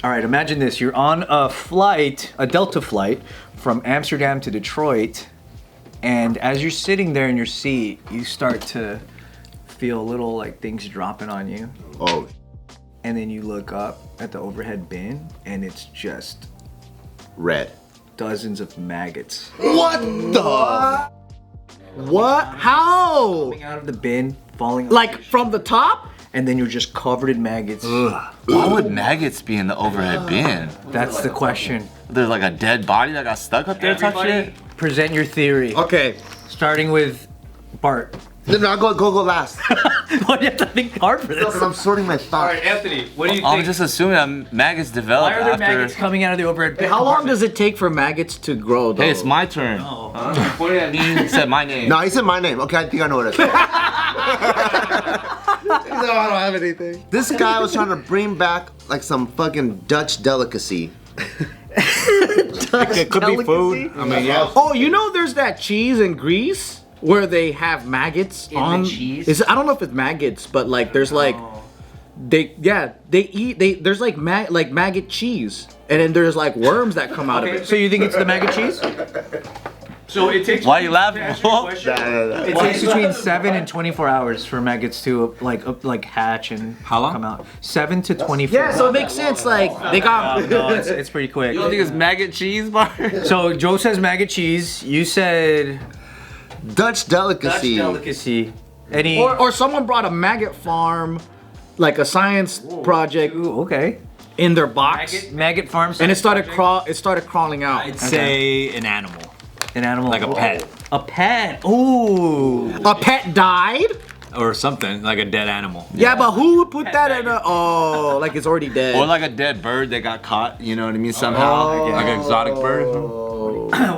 All right, imagine this. You're on a flight, a Delta flight, from Amsterdam to Detroit, and as you're sitting there in your seat, you start to feel little like things dropping on you. Oh. And then you look up at the overhead bin, and it's just red. Dozens of maggots. What the? What? How? Coming out of the bin, falling. Like from the top? And then you're just covered in maggots. Ugh. Why would maggots be in the overhead bin? That's the question. There's like a dead body that got stuck up there type shit? Present your theory. Okay. Starting with Bart. No, go last. Why do you have to think hard for this? Because I'm sorting my thoughts. All right, Anthony, what do you think? I'm just assuming that maggots develop Why are there after... maggots coming out of the overhead bin? How long does it take for maggots to grow, though? Hey, it's my turn. Oh. Pointing at me and said my name. No, he said my name. Okay, I think I know what it is. No, I don't have anything. This guy was trying to bring back like some fucking Dutch delicacy. It could be food. I mean, yeah. Oh, you know there's that cheese in Greece where they have maggots on the cheese? I don't know if it's maggots, but like there's like there's like maggot cheese, and then there's like worms that come out of it. So you think it's the maggot cheese? So it takes. Why are you laughing? It takes between 7 and 24 hours for maggots to like hatch and How long? come out. 7 to 24. Yeah, so it makes sense. Like they got. No, it's pretty quick. You don't think it's maggot cheese, Bart? So Joe says maggot cheese. You said Dutch delicacy. Dutch delicacy. Any? Or someone brought a maggot farm, like a science project, Ooh, okay. in their box, Maggot farm. and it started crawling out. I'd say an animal. An animal. Like a pet. A pet. Ooh. A pet died. Or something, like a dead animal. Yeah, but who would put that in a? Oh, like it's already dead. Or like a dead bird that got caught, you know what I mean, somehow. Like an exotic bird.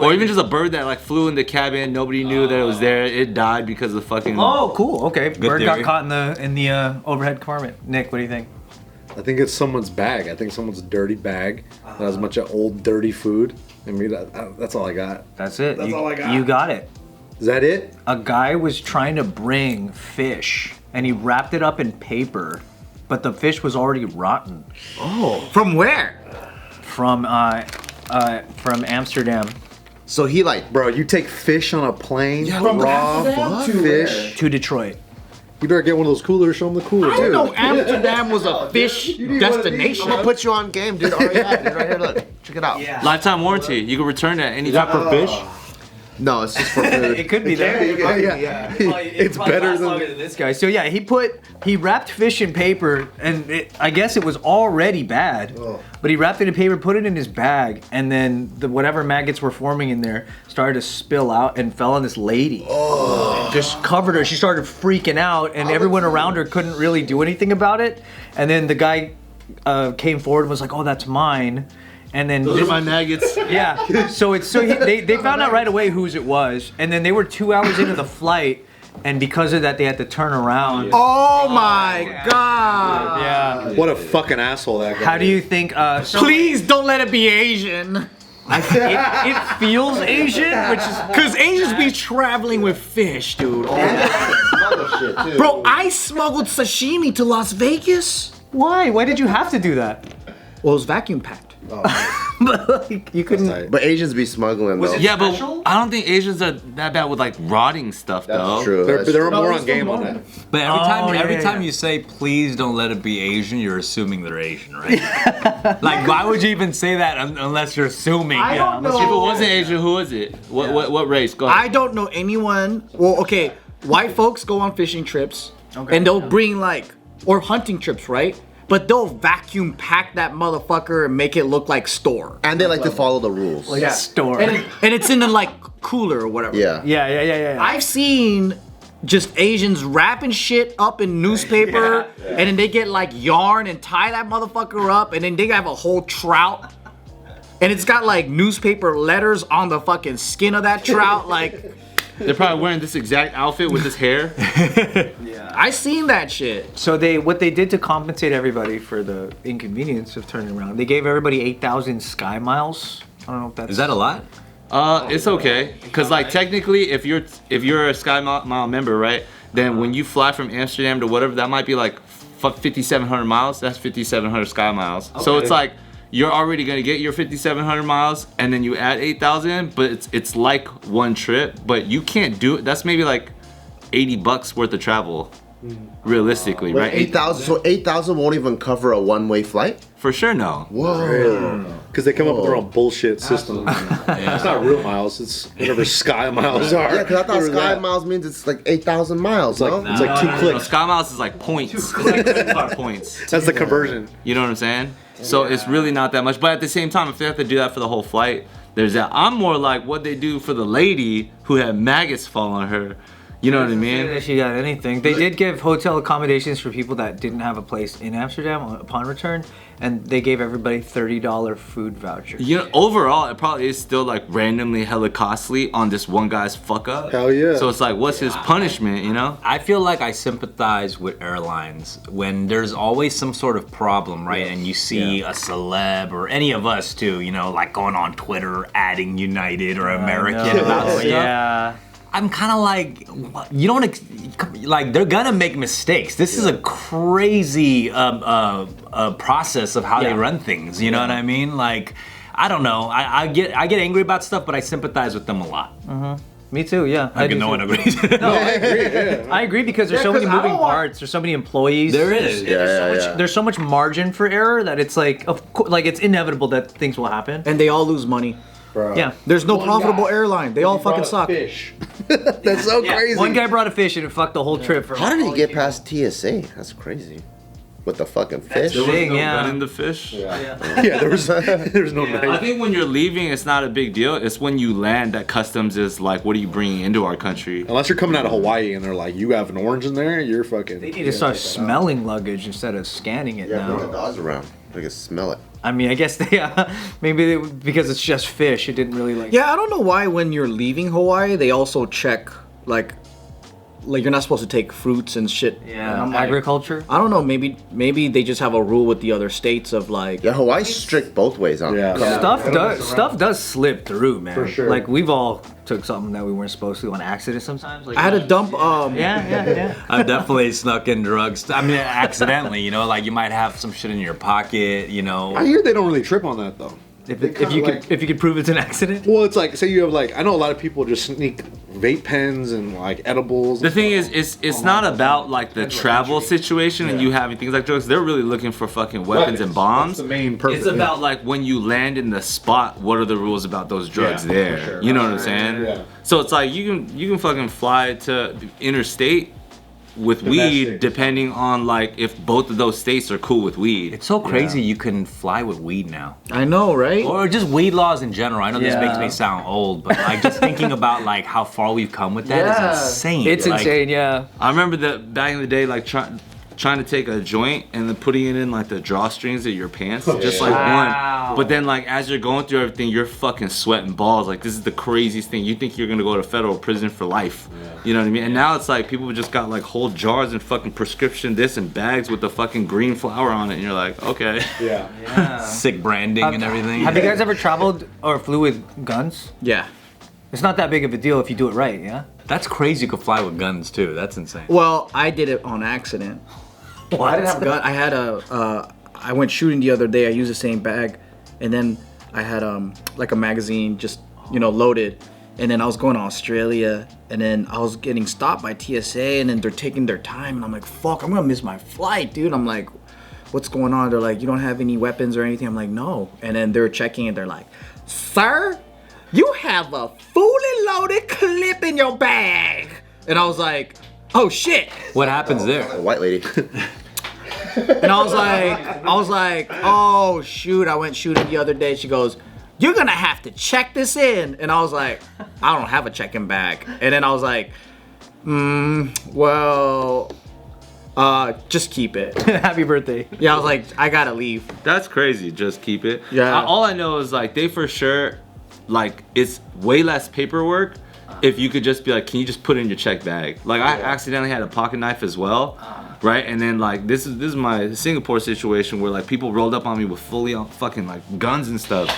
Or even just a bird that like flew in the cabin, nobody knew that it was there, it died because of fucking... Oh, cool. Okay. Bird got theory. caught in the overhead compartment. Nick, what do you think? I think it's someone's bag. I think someone's dirty bag that has a bunch of old dirty food. I mean, that's all I got. That's it. That's you, all I got. You got it. Is that it? A guy was trying to bring fish, and he wrapped it up in paper, but the fish was already rotten. Oh, from where? From Amsterdam So he like, Bro, you take fish on a plane, from raw Amsterdam? fish. to Detroit. You better get one of those coolers, show them the cooler, I didn't too. know Amsterdam was a fish destination. I'm gonna put you on game, dude. Already have it right here. Look, check it out. Yeah. Lifetime warranty, you can return that any Is that for fish? No, it's just for food. It could be there. Yeah. It's better than this guy. So yeah, he wrapped fish in paper, and I guess it was already bad. But he wrapped it in paper, put it in his bag, and then whatever maggots were forming in there started to spill out and fell on this lady. Just covered her. She started freaking out, and everyone around her couldn't really do anything about it. And then the guy came forward and was like, "Oh, that's mine." And then Those are my maggots. yeah, they found out right away whose it was, and then they were 2 hours into the flight, and because of that, they had to turn around. Oh my god! Yeah. What a fucking asshole that guy How do is. you think? Please don't let it be Asian. It feels Asian, which is Cause Asians be traveling with fish, dude. Bro, I smuggled sashimi to Las Vegas. why? Why did you have to do that? Well, it was vacuum packed. But like, you couldn't. But Asians be smuggling though. Yeah, but I don't think Asians are that bad with like rotting stuff though. That's true. They're, That's they're true. more on game on that. But Oh, every yeah, time yeah. you say please don't let it be Asian, you're assuming they're Asian, right? Like why would you even say that unless you're assuming? I don't know. If it wasn't Asian, who is it? What race? Go ahead. I don't know anyone. Well, okay, white folks go on fishing trips, and they'll bring or hunting trips, right? But they'll vacuum pack that motherfucker and make it look like store. And they like to follow the rules. Like a store. And it's in the cooler or whatever. Yeah. Yeah. I've seen just Asians wrapping shit up in newspaper, and then they get yarn and tie that motherfucker up, and then they have a whole trout, and it's got newspaper letters on the fucking skin of that trout. They're probably wearing this exact outfit with this hair. I seen that shit. So what they did to compensate everybody for the inconvenience of turning around, they gave everybody 8,000 sky miles. I don't know if that's. Is that a lot? It's okay, cause technically, if you're a Sky Mile member, right? Then when you fly from Amsterdam to whatever, that might be 5,700 miles. That's 5,700 Sky Miles. So it's you're already gonna get your 5,700 miles, and then you add 8,000, but it's like one trip, but you can't do it. That's maybe like $80 worth of travel, realistically, Wait, right? 8,000. So 8,000 won't even cover a one-way flight. For sure, no. Whoa. Because they come up with their own bullshit system. It's not real miles. It's whatever sky miles are. Yeah, because I thought Remember Sky that? Miles means it's like 8,000 miles. It's no? like, it's like 2 No, clicks. Sky Miles is like points. It's like 25 points. That's the conversion. You know what I'm saying? So it's really not that much. But at the same time, if they have to do that for the whole flight, there's that. I'm more like what they do for the lady who had maggots fall on her. You know what I mean? If she got anything. They did give hotel accommodations for people that didn't have a place in Amsterdam upon return, and they gave everybody $30 food vouchers. You know, overall, it probably is still like randomly hella costly on this one guy's fuck up. Hell yeah. So it's like, what's his punishment, you know? I feel like I sympathize with airlines when there's always some sort of problem, right? And you see a celeb or any of us too, you know, like going on Twitter adding United or American about stuff. Yeah. I'm kind of like, you don't, like, they're gonna make mistakes. This is a crazy process of how they run things. You know what I mean? Like, I don't know. I get angry about stuff, but I sympathize with them a lot. Me too, yeah. Like, no one agrees. I agree because there's so many moving parts. There's so many employees. There is. There's so much margin for error that it's like, like it's inevitable that things will happen. And they all lose money. Bro. Yeah. There's no profitable airline. They all fucking suck. Fish. That's so crazy. One guy brought a fish and it fucked the whole trip. For How did he get past TSA? That's crazy. With the fucking fish. the thing, yeah. Gun in the fish. Yeah, there's no I knife. think when you're leaving, it's not a big deal. It's when you land that customs is like, what are you bringing into our country? Unless you're coming out of Hawaii and they're like, you have an orange in there, you're fucking. They need to start smelling luggage instead of scanning it Yeah, bring the now. dogs around. They can smell it. I mean, I guess because it's just fish, it didn't really like. Yeah, I don't know why when you're leaving Hawaii, they also check like you're not supposed to take fruits and shit. Yeah, And I'm like, agriculture. I don't know. Maybe they just have a rule with the other states of like. Yeah, Hawaii's strict both ways on Yeah. Stuff does slip through, man. For sure. Like we've all took something that we weren't supposed to on accident sometimes. Like, I had a dump. Yeah. I've definitely snuck in drugs. I mean, accidentally, you know, like you might have some shit in your pocket, you know. I hear they don't really trip on that though. If you could prove it's an accident. Well, it's like, say you have like, I know a lot of people just sneak vape pens and like edibles. The thing is, it's not about like the travel situation and you having things like drugs. They're really looking for fucking weapons and bombs. That's the main purpose. It's about like when you land in the spot, what are the rules about those drugs Yeah, there? for sure. You know what I'm saying? Yeah. So it's like you can fucking fly to interstate with weed Domestic. depending on like if both of those states are cool with weed. It's so crazy you can fly with weed now. I know, right? Or just weed laws in general. I know this Yeah. makes me sound old, but like just thinking about like how far we've come with that Yeah. is insane. It's Like, insane, yeah. I remember that back in the day, like trying to take a joint and then putting it in like the drawstrings of your pants, just like Wow. one. But then like as you're going through everything, you're fucking sweating balls. Like this is the craziest thing. You think you're gonna go to federal prison for life. You know what I mean? And now it's like people just got like whole jars and fucking prescription this and bags with the fucking green flower on it, and you're like, okay. Yeah. sick branding and everything. Have you guys ever traveled or flew with guns? Yeah. It's not that big of a deal if you do it right, yeah? That's crazy. You could fly with guns too. That's insane. Well, I did it on accident. I didn't have a gun. I had I went shooting the other day. I used the same bag, and then I had like a magazine just loaded, and then I was going to Australia, and then I was getting stopped by TSA, and then they're taking their time, and I'm like, fuck, I'm gonna miss my flight, dude. I'm like, what's going on? They're like, you don't have any weapons or anything. I'm like, no. And then they're checking, and they're like, sir, you have a fully loaded clip in your bag. And I was like, oh shit. What happens there? A white lady. And I was like, oh shoot, I went shooting the other day. She goes, you're gonna have to check this in. And I was like, I don't have a check-in bag. And then I was like, well, just keep it. Happy birthday. Yeah, I was like, I gotta leave. That's crazy. Just keep it. Yeah. All I know is like they for sure, like it's way less paperwork if you could just be like, can you just put it in your check bag? Like I accidentally had a pocket knife as well, right? And then like this is my Singapore situation where like people rolled up on me with fully on fucking like guns and stuff,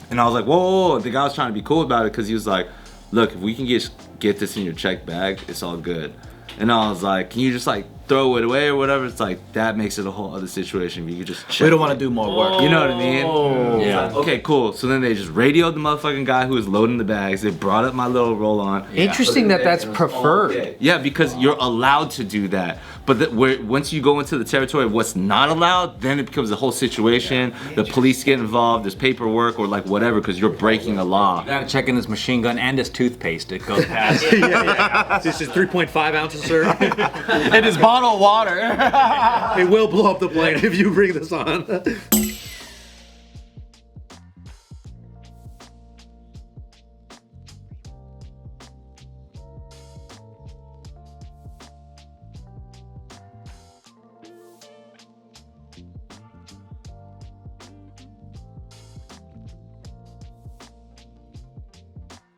and I was like, whoa. The guy was trying to be cool about it because he was like, look, if we can get this in your check bag, it's all good. And I was like, can you just like throw it away or whatever, it's like that makes it a whole other situation. You could just check. We don't want to do more work. You know what I mean? Yeah. Okay, cool. So then they just radioed the motherfucking guy who was loading the bags. They brought up my little roll-on. Interesting that that's preferred. Yeah, because you're allowed to do that. But once you go into the territory of what's not allowed, then it becomes a whole situation. The police get involved. There's paperwork or like whatever because you're breaking a law. You gotta check in this machine gun and this toothpaste. It goes past. This is 3.5 ounces, sir. And his bottle of water. It will blow up the plane if you bring this on.